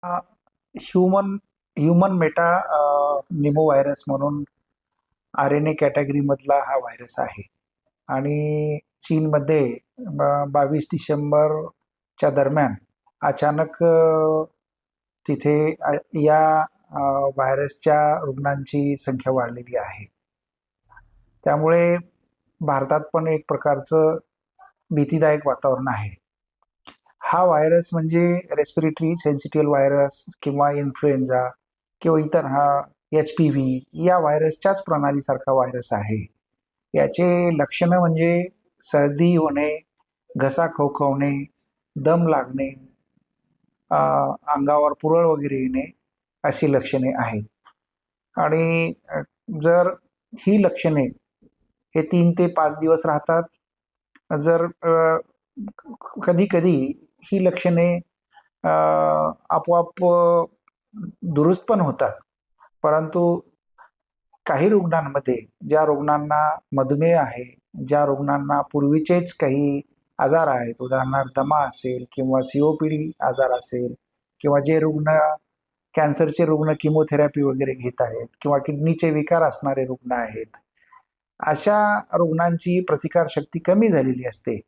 Human human Meta निमो virus म्हणून RNA कॅटेगरीमधला हा व्हायरस आहे आणि चीनमध्ये 22 डिसेंबरच्या दरम्यान अचानक तिथे या व्हायरसच्या रुग्णांची संख्या वाढलेली आहे. त्यामुळे भारतात पण एक प्रकारचं भीतीदायक वातावरण आहे. हा व्हायरस म्हणजे रेस्पिरेटरी सेन्सिटिव्ह व्हायरस किंवा इन्फ्लुएन्झा किंवा इतर हा HPV या व्हायरसच्याच प्रणालीसारखा व्हायरस आहे. याचे लक्षणं म्हणजे सर्दी होणे, घसा खवखवणे, दम लागणे, अंगावर पुरळ वगैरे येणे अशी लक्षणे आहेत. आणि जर ही लक्षणे हे 3 ते 5 दिवस राहतात. जर कधी-कधी ही लक्षणे आपोआप दुरुस्त पण होतात. परंतु काही रुग्णांमध्ये, ज्या रुग्णांना मधुमेह आहे, ज्या रुग्णांना पूर्वीचेच काही आजार आहेत, उदाहरणार्थ दमा असेल किंवा COPD आजार असेल किंवा जे रुग्ण कॅन्सरचे रुग्ण किमोथेरपी वगैरे घेत आहेत किंवा किडनीचे विकार असणारे रुग्ण आहेत, अशा रुग्णांची प्रतिकारशक्ती कमी झालेली असते.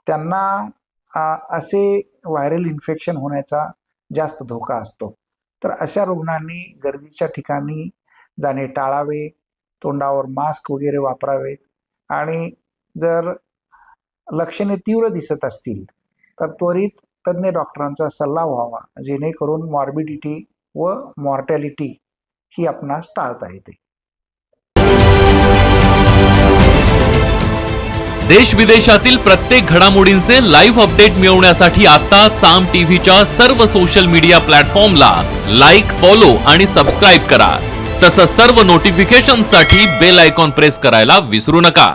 त्यांना असे व्हायरल इन्फेक्शन होण्याचा जास्त धोका असतो. तर अशा रुग्णांनी गर्दीच्या ठिकाणी जाणे टाळावे, तोंडावर मास्क वगैरे वापरावेत आणि जर लक्षणे तीव्र दिसत असतील तर त्वरित तज्ञ डॉक्टरांचा सल्ला व्हावा, जेणेकरून मॉर्बिडिटी व मॉर्टॅलिटी ही आपणास टाळता येते. देश विदेशातील प्रत्येक घडामोडींचे लाईव्ह अपडेट मिळवण्यासाठी आता साम टीव्हीच्या सर्व सोशल मीडिया प्लॅटफॉर्मला लाईक, फॉलो आणि सबस्क्राईब करा. तसंच सर्व नोटिफिकेशनसाठी बेल आयकॉन प्रेस करायला विसरू नका.